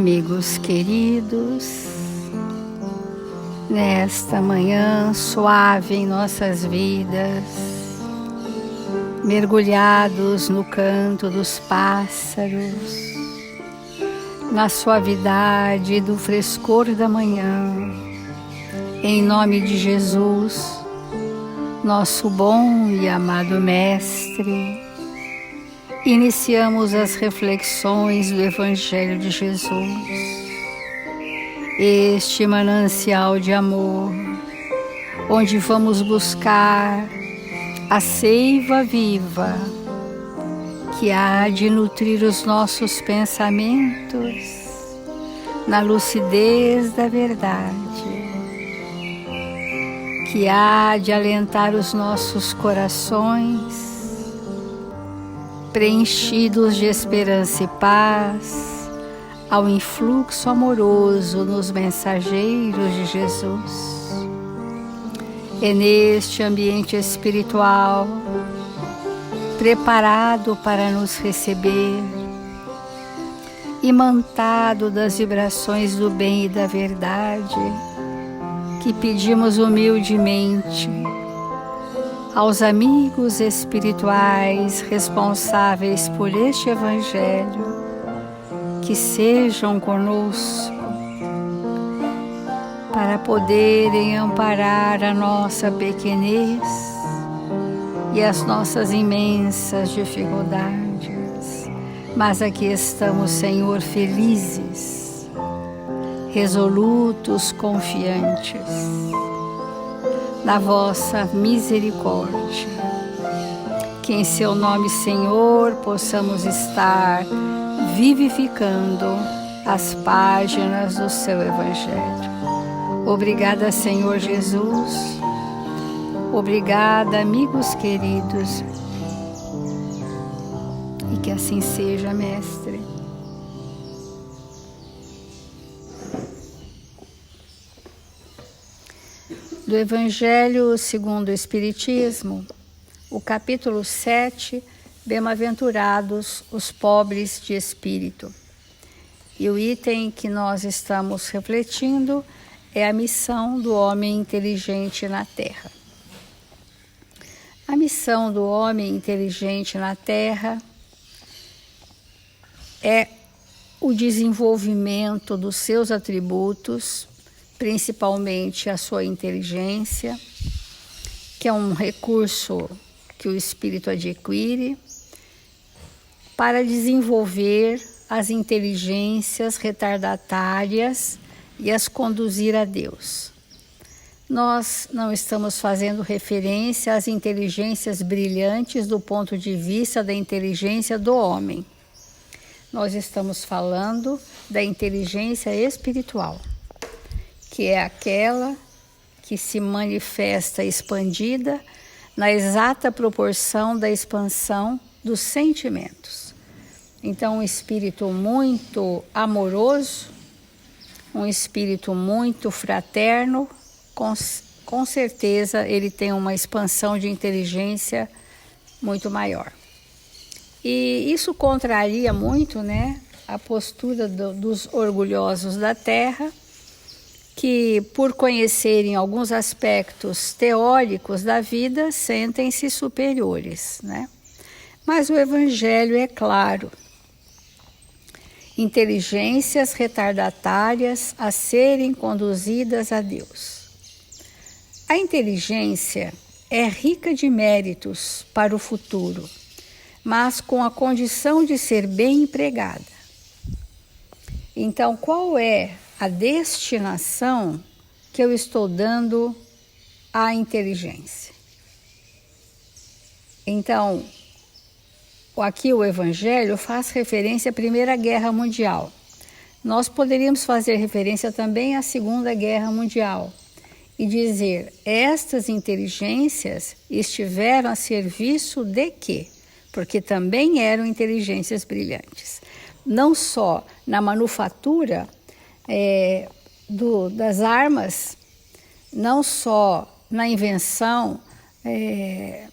amigos queridos, nesta manhã suave em nossas vidas, mergulhados no canto dos pássaros, na suavidade do frescor da manhã, em nome de Jesus, nosso bom e amado Mestre, iniciamos as reflexões do Evangelho de Jesus, este manancial de amor, onde vamos buscar a seiva viva que há de nutrir os nossos pensamentos na lucidez da verdade, que há de alentar os nossos corações preenchidos de esperança e paz, ao influxo amoroso nos mensageiros de Jesus. É neste ambiente espiritual, preparado para nos receber, imantado das vibrações do bem e da verdade, que pedimos humildemente aos amigos espirituais responsáveis por este Evangelho, que sejam conosco para poderem amparar a nossa pequenez e as nossas imensas dificuldades. Mas aqui estamos, Senhor, felizes, resolutos, confiantes na vossa misericórdia, que em seu nome, Senhor, possamos estar vivificando as páginas do seu Evangelho. Obrigada, Senhor Jesus. Obrigada, amigos queridos. E que assim seja, Mestre. Do Evangelho segundo o Espiritismo, o capítulo 7, Bem-aventurados os pobres de espírito. E o item que nós estamos refletindo é a missão do homem inteligente na Terra. A missão do homem inteligente na Terra é o desenvolvimento dos seus atributos, principalmente a sua inteligência, que é um recurso que o espírito adquire para desenvolver as inteligências retardatárias e as conduzir a Deus. Nós não estamos fazendo referência às inteligências brilhantes do ponto de vista da inteligência do homem. Nós estamos falando da inteligência espiritual, que é aquela que se manifesta expandida na exata proporção da expansão dos sentimentos. Então, um espírito muito amoroso, um espírito muito fraterno, com certeza ele tem uma expansão de inteligência muito maior. E isso contraria muito, a postura dos orgulhosos da Terra, que, por conhecerem alguns aspectos teóricos da vida, sentem-se superiores, Mas o Evangelho é claro. Inteligências retardatárias a serem conduzidas a Deus. A inteligência é rica de méritos para o futuro, mas com a condição de ser bem empregada. Então, qual é a destinação que eu estou dando à inteligência? Então, aqui o Evangelho faz referência à Primeira Guerra Mundial. Nós poderíamos fazer referência também à Segunda Guerra Mundial e dizer, estas inteligências estiveram a serviço de quê? Porque também eram inteligências brilhantes. Não só na manufatura das armas, não só na invenção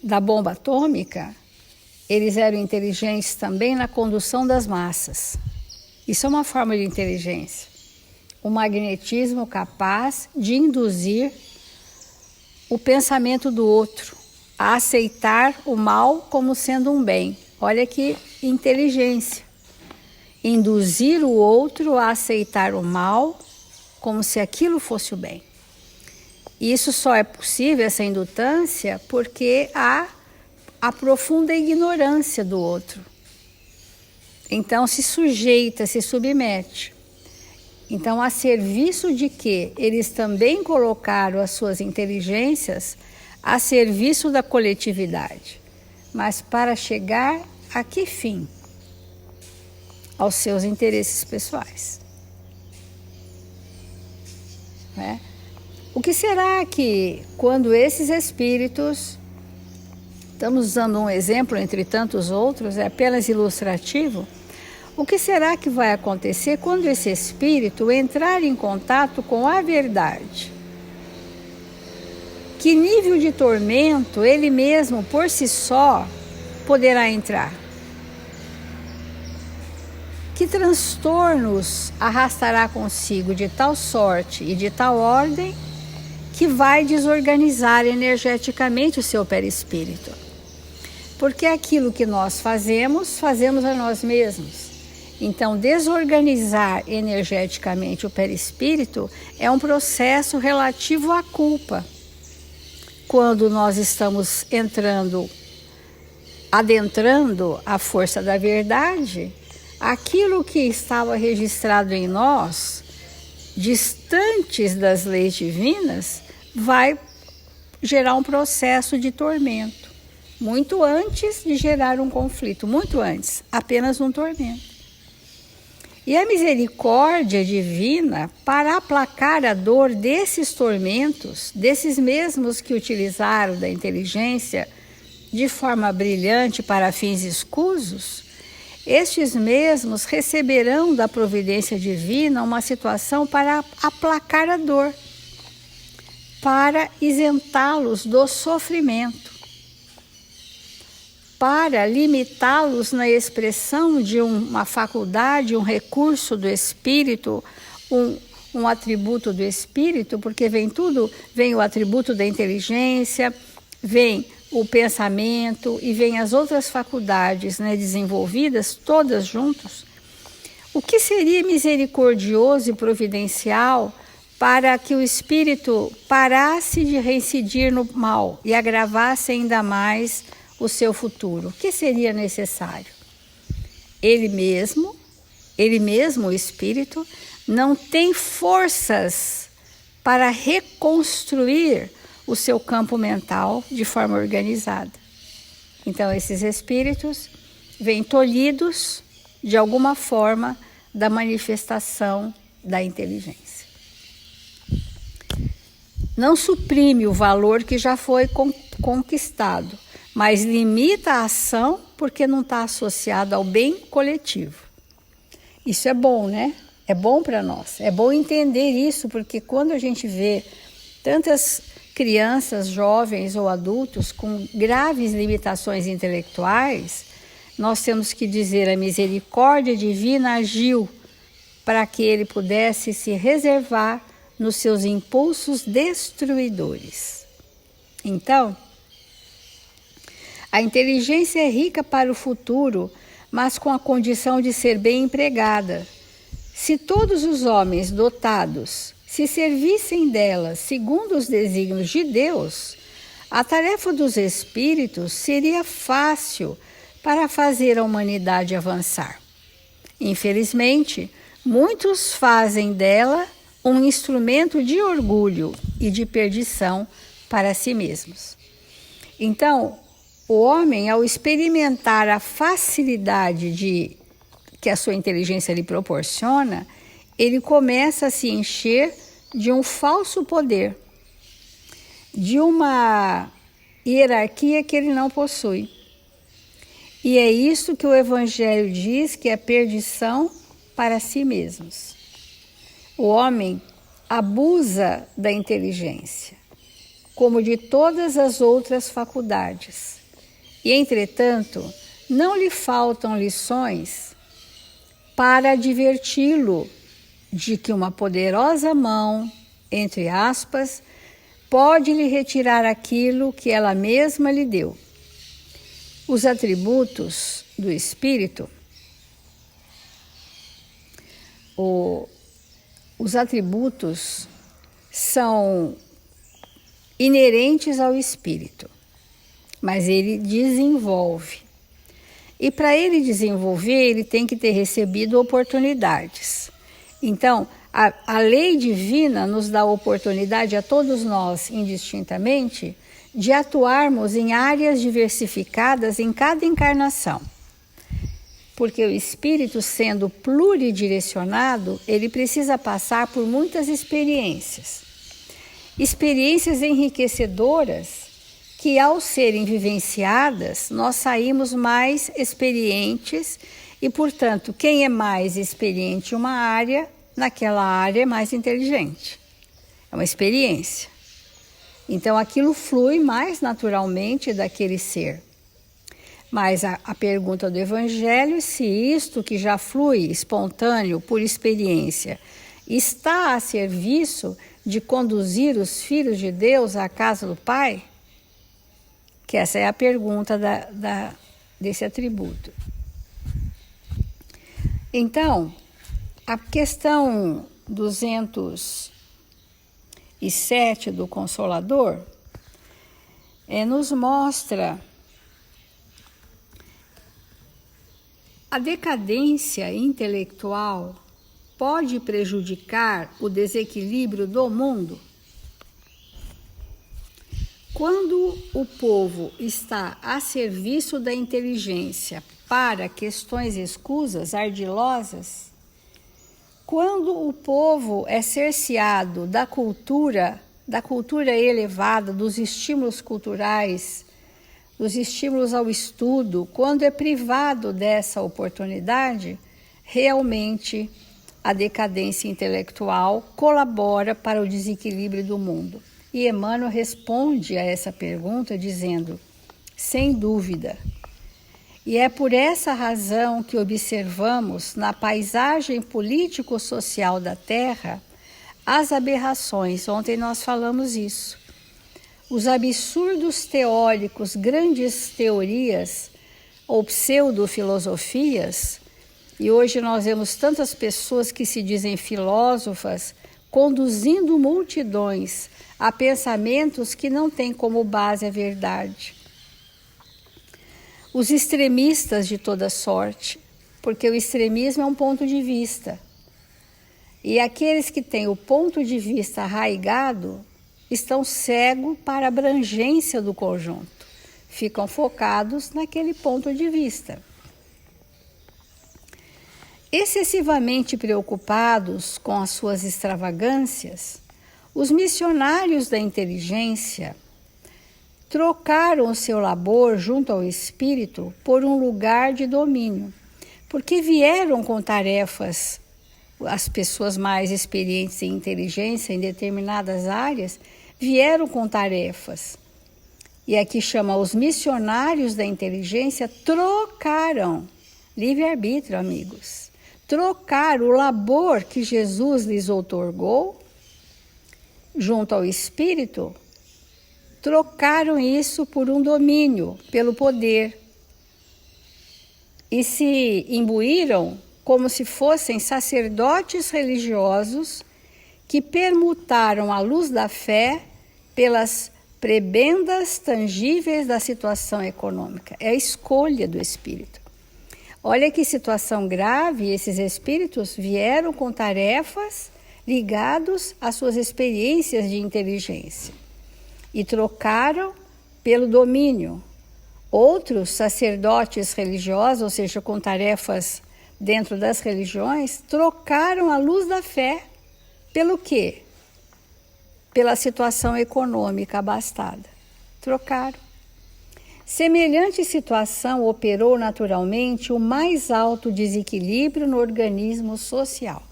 da bomba atômica, eles eram inteligentes também na condução das massas. Isso é uma forma de inteligência. O magnetismo capaz de induzir o pensamento do outro a aceitar o mal como sendo um bem. Olha que inteligência. Induzir o outro a aceitar o mal como se aquilo fosse o bem. E isso só é possível, essa indutância, porque há a profunda ignorância do outro. Então se sujeita, se submete. Então, a serviço de que eles também colocaram as suas inteligências a serviço da coletividade. Mas para chegar a que fim? Aos seus interesses pessoais. Né? O que será que, quando esses espíritos, estamos usando um exemplo entre tantos outros, é apenas ilustrativo, o que será que vai acontecer quando esse espírito entrar em contato com a verdade? Que nível de tormento ele mesmo, por si só, poderá entrar? Que transtornos arrastará consigo de tal sorte e de tal ordem que vai desorganizar energeticamente o seu perispírito? Porque aquilo que nós fazemos, fazemos a nós mesmos. Então, desorganizar energeticamente o perispírito é um processo relativo à culpa. Quando nós estamos adentrando a força da verdade, aquilo que estava registrado em nós, distantes das leis divinas, vai gerar um processo de tormento. Muito antes de gerar um conflito, muito antes, apenas um tormento. E a misericórdia divina, para aplacar a dor desses tormentos, desses mesmos que utilizaram da inteligência de forma brilhante para fins escusos, estes mesmos receberão da providência divina uma situação para aplacar a dor, para isentá-los do sofrimento, para limitá-los na expressão de uma faculdade, um recurso do espírito, um atributo do espírito, porque vem o atributo da inteligência, vem o pensamento e vem as outras faculdades, né, desenvolvidas, todas juntas. O que seria misericordioso e providencial para que o espírito parasse de reincidir no mal e agravasse ainda mais o seu futuro? O que seria necessário? Ele mesmo, o espírito, não tem forças para reconstruir o seu campo mental de forma organizada. Então, esses espíritos vêm tolhidos, de alguma forma, da manifestação da inteligência. Não suprime o valor que já foi conquistado, mas limita a ação porque não está associado ao bem coletivo. Isso é bom, né? É bom para nós. É bom entender isso, porque quando a gente vê tantas crianças, jovens ou adultos com graves limitações intelectuais, nós temos que dizer: a misericórdia divina agiu para que ele pudesse se reservar nos seus impulsos destruidores. Então, a inteligência é rica para o futuro, mas com a condição de ser bem empregada. Se todos os homens dotados se servissem dela segundo os desígnios de Deus, a tarefa dos espíritos seria fácil para fazer a humanidade avançar. Infelizmente, muitos fazem dela um instrumento de orgulho e de perdição para si mesmos. Então, o homem, ao experimentar a facilidade que a sua inteligência lhe proporciona, ele começa a se encher de um falso poder, de uma hierarquia que ele não possui. E é isso que o Evangelho diz que é perdição para si mesmos. O homem abusa da inteligência, como de todas as outras faculdades. E, entretanto, não lhe faltam lições para adverti-lo de que uma poderosa mão, entre aspas, pode lhe retirar aquilo que ela mesma lhe deu. Os atributos do espírito, os atributos são inerentes ao espírito, mas ele desenvolve. E para ele desenvolver, ele tem que ter recebido oportunidades. Então, a lei divina nos dá oportunidade a todos nós, indistintamente, de atuarmos em áreas diversificadas em cada encarnação. Porque o espírito, sendo pluridirecionado, ele precisa passar por muitas experiências. Experiências enriquecedoras que, ao serem vivenciadas, nós saímos mais experientes e, portanto, quem é mais experiente em uma área, naquela área é mais inteligente. É uma experiência. Então, aquilo flui mais naturalmente daquele ser. Mas a pergunta do Evangelho é se isto que já flui espontâneo por experiência está a serviço de conduzir os filhos de Deus à casa do Pai? Que essa é a pergunta desse atributo. Então, a questão 207 do Consolador nos mostra a decadência intelectual pode prejudicar o desequilíbrio do mundo? Quando o povo está a serviço da inteligência para questões escusas, ardilosas, quando o povo é cerceado da cultura elevada, dos estímulos culturais, dos estímulos ao estudo, quando é privado dessa oportunidade, realmente a decadência intelectual colabora para o desequilíbrio do mundo. E Emmanuel responde a essa pergunta dizendo, sem dúvida. E é por essa razão que observamos na paisagem político-social da Terra as aberrações. Ontem nós falamos isso. Os absurdos teóricos, grandes teorias ou pseudo-filosofias, e hoje nós vemos tantas pessoas que se dizem filósofas conduzindo multidões a pensamentos que não têm como base a verdade. Os extremistas de toda sorte, porque o extremismo é um ponto de vista. E aqueles que têm o ponto de vista arraigado estão cegos para a abrangência do conjunto. Ficam focados naquele ponto de vista. Excessivamente preocupados com as suas extravagâncias, os missionários da inteligência trocaram o seu labor junto ao espírito por um lugar de domínio, porque vieram com tarefas, as pessoas mais experientes em inteligência em determinadas áreas, vieram com tarefas. E aqui chama os missionários da inteligência, trocaram, livre-arbítrio, amigos, trocaram o labor que Jesus lhes outorgou junto ao espírito, trocaram isso por um domínio, pelo poder, e se imbuíram como se fossem sacerdotes religiosos que permutaram a luz da fé pelas prebendas tangíveis da situação econômica. É a escolha do espírito. Olha que situação grave, esses espíritos vieram com tarefas ligadas às suas experiências de inteligência e trocaram pelo domínio. Outros sacerdotes religiosos, ou seja, com tarefas dentro das religiões, trocaram a luz da fé pelo quê? Pela situação econômica abastada. Trocaram. Semelhante situação operou naturalmente o mais alto desequilíbrio no organismo social.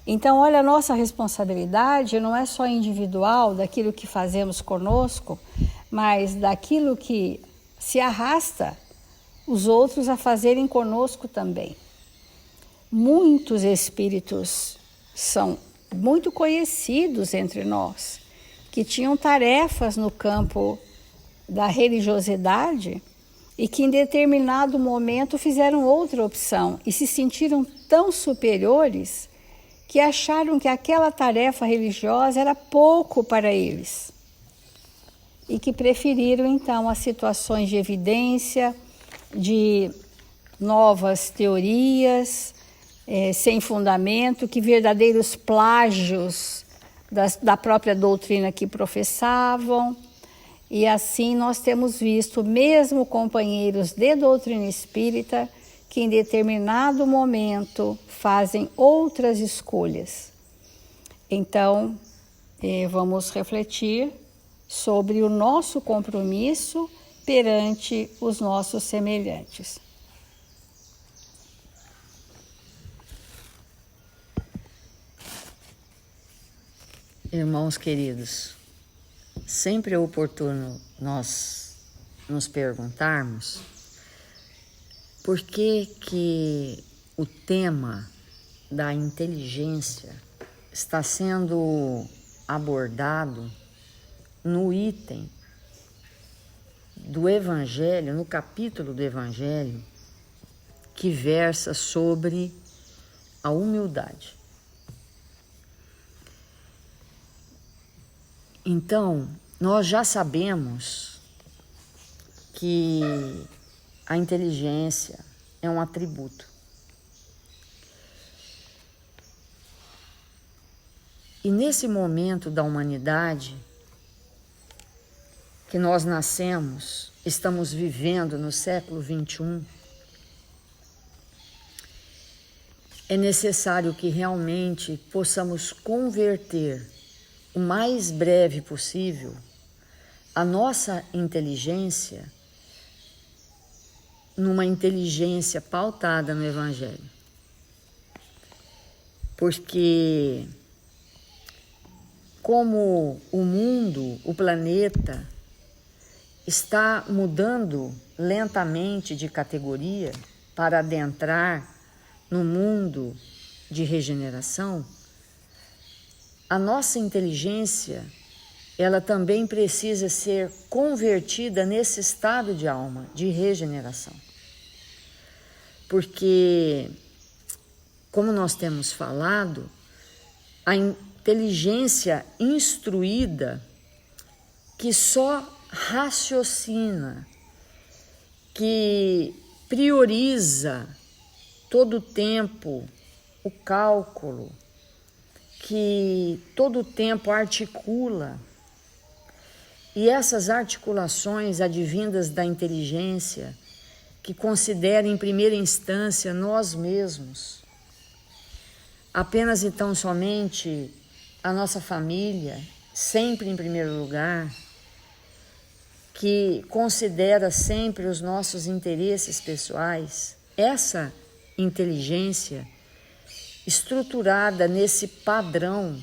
Então, olha, a nossa responsabilidade não é só individual, daquilo que fazemos conosco, mas daquilo que se arrasta os outros a fazerem conosco também. muitos espíritos são muito conhecidos entre nós, que tinham tarefas no campo da religiosidade e que em determinado momento fizeram outra opção e se sentiram tão superiores que acharam que aquela tarefa religiosa era pouco para eles e que preferiram então as situações de evidência, de novas teorias sem fundamento, que verdadeiros plágios da própria doutrina que professavam. E assim nós temos visto mesmo companheiros de doutrina espírita que em determinado momento fazem outras escolhas. Então, vamos refletir sobre o nosso compromisso perante os nossos semelhantes. Irmãos queridos, sempre é oportuno nós nos perguntarmos por que o tema da inteligência está sendo abordado no item do Evangelho, no capítulo do Evangelho, que versa sobre a humildade. Então, nós já sabemos que a inteligência é um atributo. E nesse momento da humanidade que nós nascemos, estamos vivendo no século XXI, é necessário que realmente possamos converter o mais breve possível a nossa inteligência numa inteligência pautada no Evangelho. Porque como o mundo, o planeta, está mudando lentamente de categoria para adentrar no mundo de regeneração, a nossa inteligência, ela também precisa ser convertida nesse estado de alma, de regeneração. Porque, como nós temos falado, a inteligência instruída, que só raciocina, que prioriza todo o tempo o cálculo, que todo o tempo articula, e essas articulações advindas da inteligência, que considera em primeira instância nós mesmos, apenas então somente a nossa família, sempre em primeiro lugar, que considera sempre os nossos interesses pessoais, essa inteligência estruturada nesse padrão,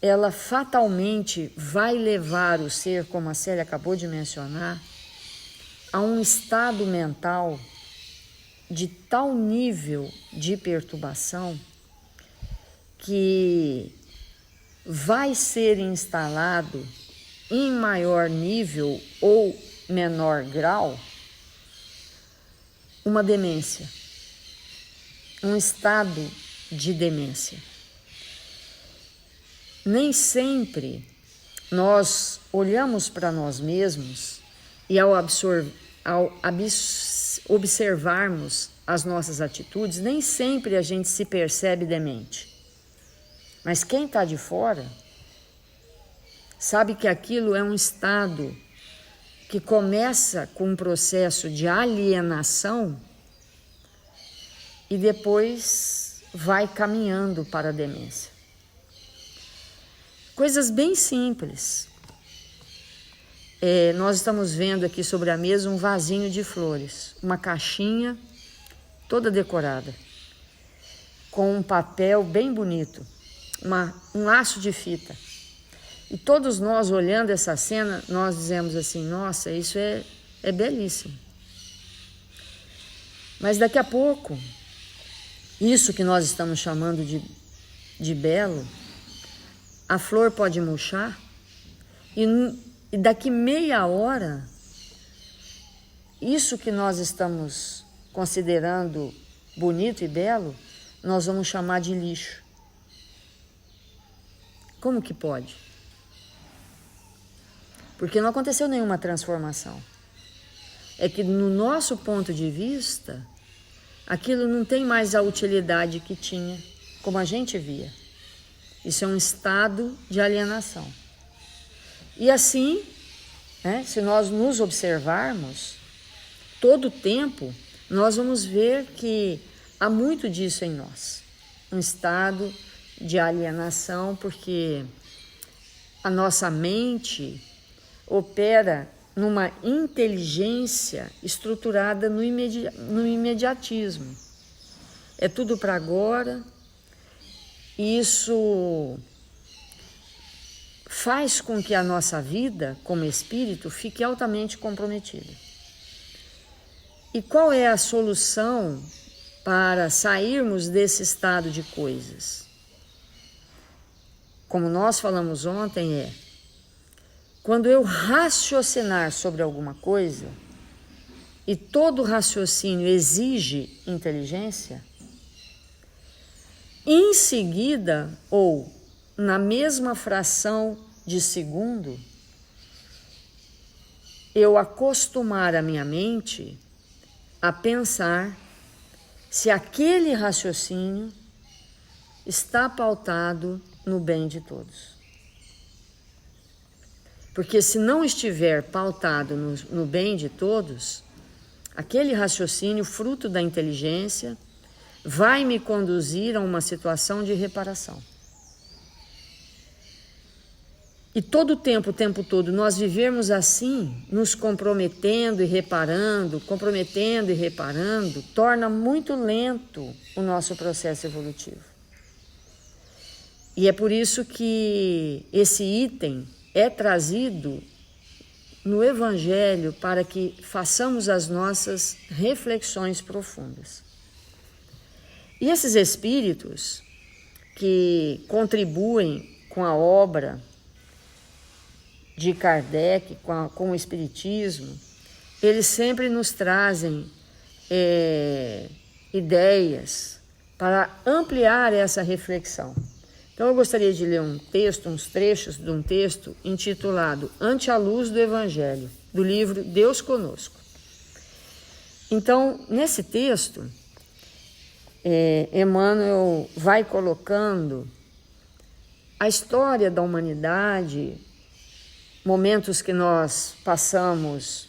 ela fatalmente vai levar o ser, como a Célia acabou de mencionar, a um estado mental de tal nível de perturbação que vai ser instalado em maior nível ou menor grau uma demência, um estado de demência. Nem sempre nós olhamos para nós mesmos e ao observarmos as nossas atitudes, nem sempre a gente se percebe demente. Mas quem está de fora sabe que aquilo é um estado que começa com um processo de alienação e depois vai caminhando para a demência. Coisas bem simples. Nós estamos vendo aqui sobre a mesa um vasinho de flores, uma caixinha toda decorada, com um papel bem bonito, um laço de fita. E todos nós, olhando essa cena, nós dizemos assim, nossa, isso é belíssimo. Mas daqui a pouco, isso que nós estamos chamando de belo, a flor pode murchar e daqui meia hora, isso que nós estamos considerando bonito e belo, nós vamos chamar de lixo. Como que pode? Porque não aconteceu nenhuma transformação. É que no nosso ponto de vista, aquilo não tem mais a utilidade que tinha, como a gente via. Isso é um estado de alienação. E assim, se nós nos observarmos, todo o tempo, nós vamos ver que há muito disso em nós. Um estado de alienação, porque a nossa mente opera numa inteligência estruturada no imediatismo. É tudo para agora. E isso faz com que a nossa vida, como espírito, fique altamente comprometida. E qual é a solução para sairmos desse estado de coisas? Como nós falamos ontem, quando eu raciocinar sobre alguma coisa, e todo raciocínio exige inteligência, em seguida, ou na mesma fração de segundo, eu acostumar a minha mente a pensar se aquele raciocínio está pautado no bem de todos. Porque se não estiver pautado no bem de todos, aquele raciocínio, fruto da inteligência, vai me conduzir a uma situação de reparação. E todo o tempo todo, nós vivermos assim, nos comprometendo e reparando, torna muito lento o nosso processo evolutivo. E é por isso que esse item é trazido no Evangelho para que façamos as nossas reflexões profundas. E esses espíritos que contribuem com a obra de Kardec, com o Espiritismo, eles sempre nos trazem ideias para ampliar essa reflexão. Então eu gostaria de ler uns trechos de um texto intitulado Ante a Luz do Evangelho, do livro Deus Conosco. Então, nesse texto, Emmanuel vai colocando a história da humanidade, momentos que nós passamos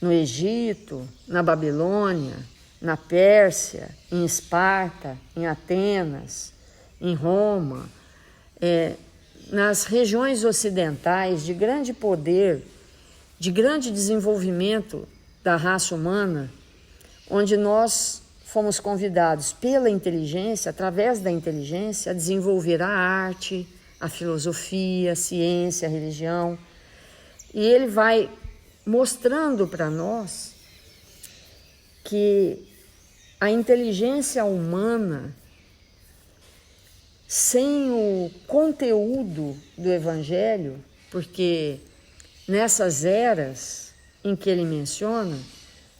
no Egito, na Babilônia, na Pérsia, em Esparta, em Atenas, em Roma, nas regiões ocidentais de grande poder, de grande desenvolvimento da raça humana, onde nós fomos convidados pela inteligência, através da inteligência, a desenvolver a arte, a filosofia, a ciência, a religião. E ele vai mostrando para nós que a inteligência humana, sem o conteúdo do Evangelho, porque nessas eras em que ele menciona,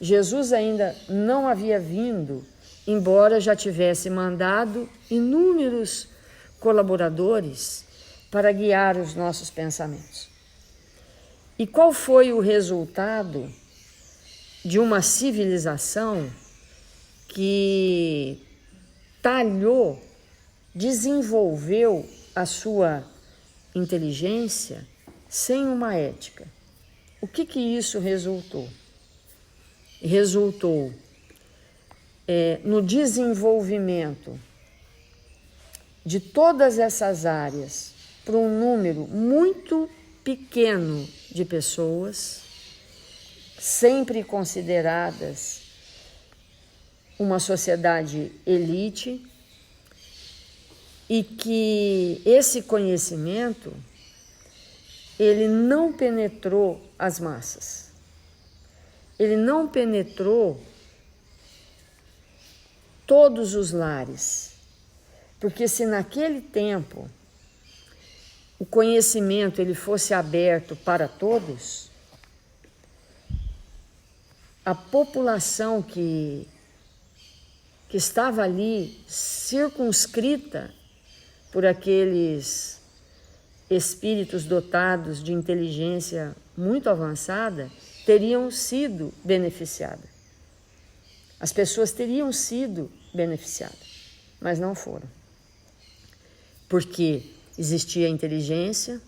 Jesus ainda não havia vindo, embora já tivesse mandado inúmeros colaboradores para guiar os nossos pensamentos. E qual foi o resultado de uma civilização que desenvolveu a sua inteligência sem uma ética? O que isso resultou? Resultou no desenvolvimento de todas essas áreas para um número muito pequeno de pessoas, sempre consideradas uma sociedade elite, e que esse conhecimento ele não penetrou as massas. Ele não penetrou todos os lares. Porque se naquele tempo o conhecimento ele fosse aberto para todos, a população que estava ali circunscrita por aqueles espíritos dotados de inteligência muito avançada teriam sido beneficiadas. As pessoas teriam sido beneficiadas, mas não foram. Porque existia a inteligência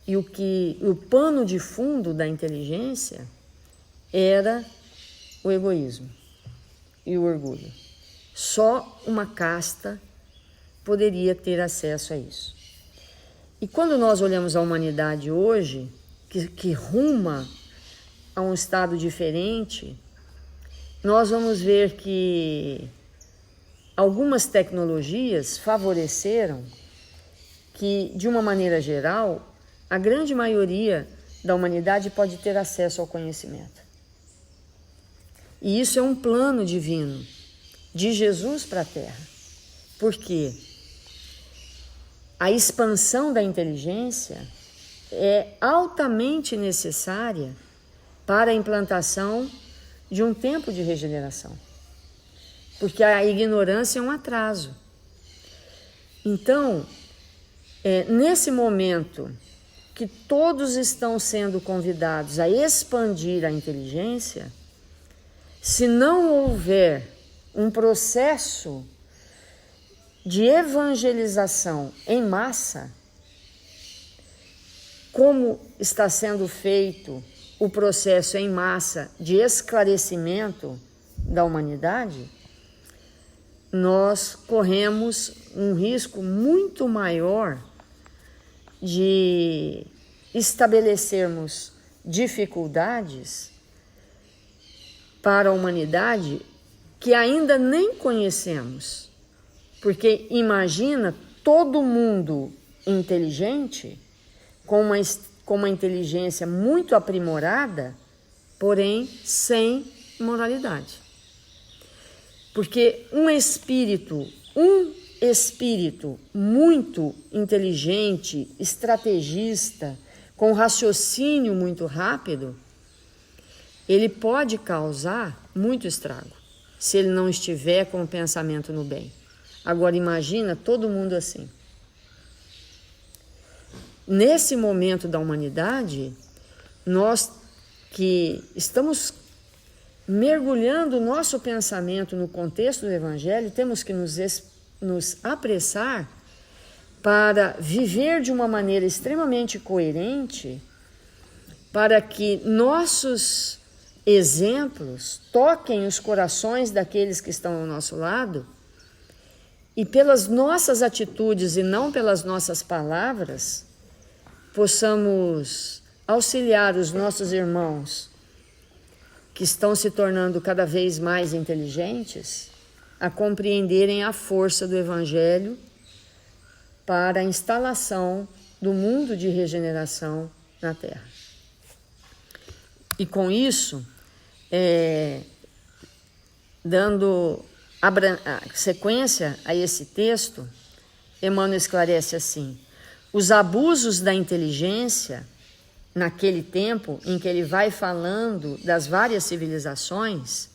e o pano de fundo da inteligência era o egoísmo e o orgulho. Só uma casta poderia ter acesso a isso. E quando nós olhamos a humanidade hoje, que ruma a um estado diferente, nós vamos ver que algumas tecnologias favoreceram que, de uma maneira geral, a grande maioria da humanidade pode ter acesso ao conhecimento. E isso é um plano divino de Jesus para a Terra. Por quê? A expansão da inteligência é altamente necessária para a implantação de um tempo de regeneração. Porque a ignorância é um atraso. Então, nesse momento que todos estão sendo convidados a expandir a inteligência, se não houver um processo de evangelização em massa, como está sendo feito o processo em massa de esclarecimento da humanidade, nós corremos um risco muito maior de estabelecermos dificuldades para a humanidade que ainda nem conhecemos. Porque imagina todo mundo inteligente, com uma inteligência muito aprimorada, porém sem moralidade. Porque um espírito muito inteligente, estrategista, com raciocínio muito rápido, ele pode causar muito estrago, se ele não estiver com o pensamento no bem. Agora imagina todo mundo assim. Nesse momento da humanidade, nós que estamos mergulhando o nosso pensamento no contexto do Evangelho, temos que nos apressar para viver de uma maneira extremamente coerente, para que nossos exemplos toquem os corações daqueles que estão ao nosso lado, e pelas nossas atitudes e não pelas nossas palavras, possamos auxiliar os nossos irmãos que estão se tornando cada vez mais inteligentes a compreenderem a força do Evangelho para a instalação do mundo de regeneração na Terra. E com isso, dando a sequência a esse texto, Emmanuel esclarece assim: os abusos da inteligência, naquele tempo em que ele vai falando das várias civilizações,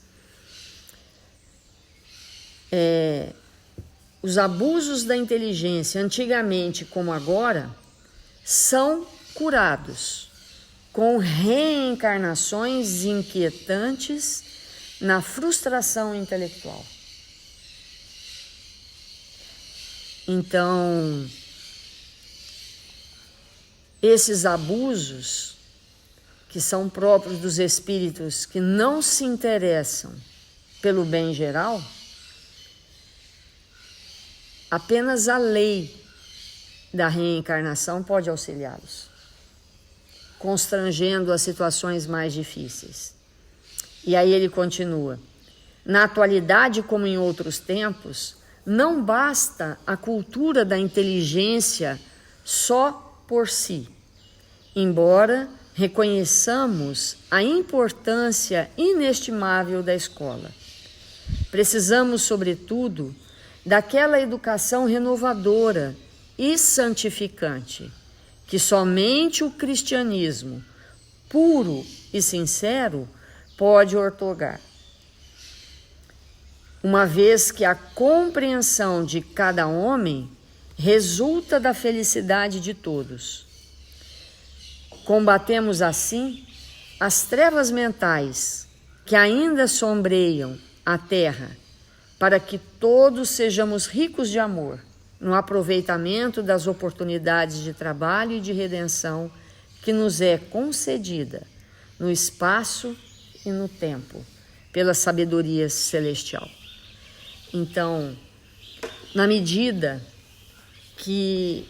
os abusos da inteligência, antigamente como agora, são curados com reencarnações inquietantes na frustração intelectual. Então, esses abusos, que são próprios dos espíritos que não se interessam pelo bem geral, apenas a lei da reencarnação pode auxiliá-los, constrangendo as situações mais difíceis. E aí ele continua: na atualidade, como em outros tempos, não basta a cultura da inteligência só por si, embora reconheçamos a importância inestimável da escola. Precisamos, sobretudo, daquela educação renovadora e santificante que somente o cristianismo puro e sincero pode outorgar. Uma vez que a compreensão de cada homem resulta da felicidade de todos. Combatemos assim as trevas mentais que ainda sombreiam a terra, para que todos sejamos ricos de amor, no aproveitamento das oportunidades de trabalho e de redenção que nos é concedida no espaço e no tempo, pela sabedoria celestial. Então, na medida que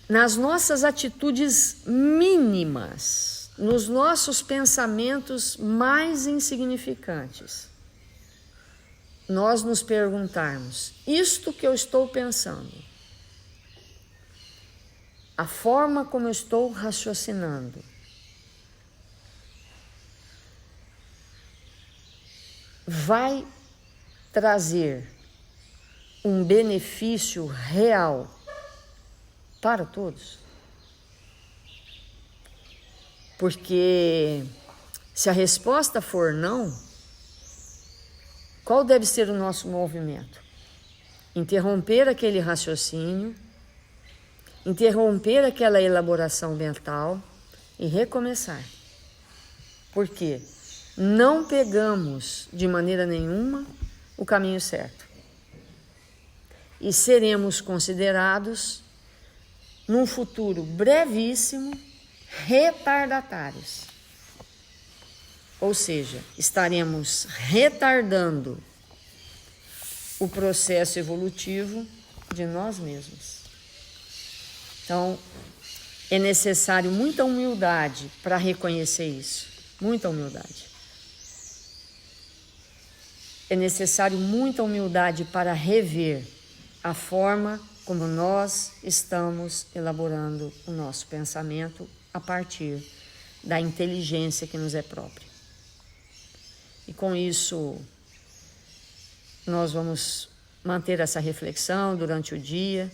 nas nossas atitudes mínimas, nos nossos pensamentos mais insignificantes, nós nos perguntarmos, isto que eu estou pensando, a forma como eu estou raciocinando, vai trazer um benefício real para todos? Porque se a resposta for não, qual deve ser o nosso movimento? Interromper aquele raciocínio, interromper aquela elaboração mental e recomeçar. Por quê? Não pegamos de maneira nenhuma o caminho certo. E seremos considerados, num futuro brevíssimo, retardatários. Ou seja, estaremos retardando o processo evolutivo de nós mesmos. Então, é necessário muita humildade para reconhecer isso. Muita humildade. É necessário muita humildade para rever a forma como nós estamos elaborando o nosso pensamento a partir da inteligência que nos é própria. E com isso, nós vamos manter essa reflexão durante o dia,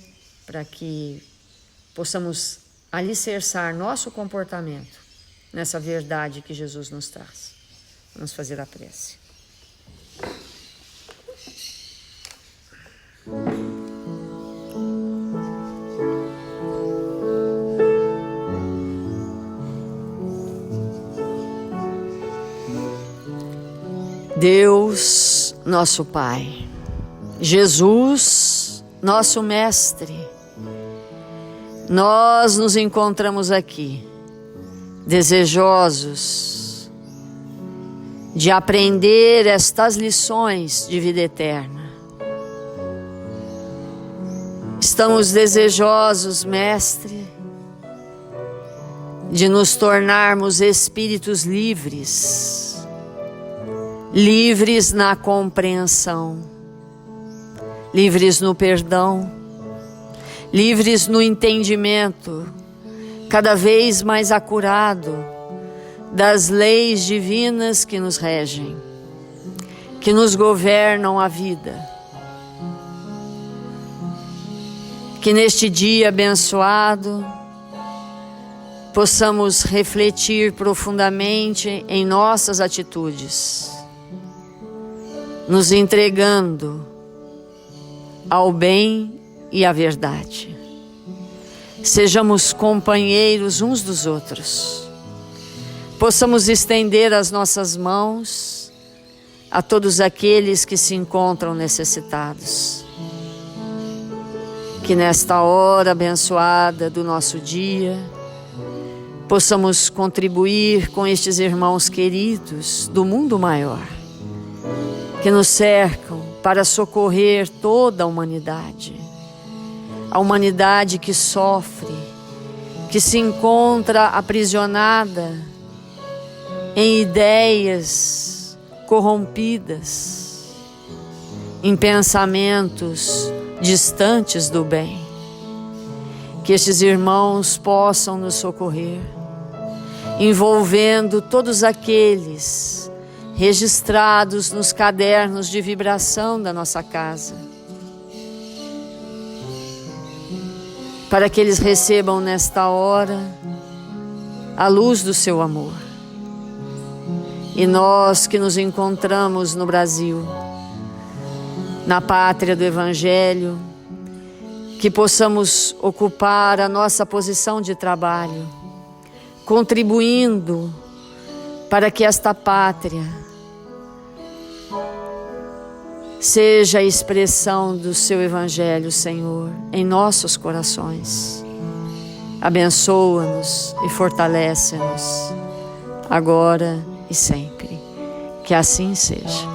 para que possamos alicerçar nosso comportamento nessa verdade que Jesus nos traz. Vamos fazer a prece. Deus, nosso Pai, Jesus, nosso Mestre, nós nos encontramos aqui, desejosos de aprender estas lições de vida eterna. Estamos desejosos, Mestre, de nos tornarmos espíritos livres, livres na compreensão, livres no perdão, livres no entendimento, cada vez mais acurado das leis divinas que nos regem, que nos governam a vida. Que neste dia abençoado possamos refletir profundamente em nossas atitudes, nos entregando ao bem e à verdade. Sejamos companheiros uns dos outros. Possamos estender as nossas mãos a todos aqueles que se encontram necessitados. Que nesta hora abençoada do nosso dia, possamos contribuir com estes irmãos queridos do mundo maior, que nos cercam para socorrer toda a humanidade que sofre, que se encontra aprisionada em ideias corrompidas, em pensamentos distantes do bem. Que estes irmãos possam nos socorrer, envolvendo todos aqueles registrados nos cadernos de vibração da nossa casa, para que eles recebam nesta hora a luz do seu amor. E nós que nos encontramos no Brasil, na pátria do Evangelho, que possamos ocupar a nossa posição de trabalho, contribuindo para que esta pátria seja a expressão do seu Evangelho, Senhor, em nossos corações. Abençoa-nos e fortalece-nos, agora e sempre. Que assim seja.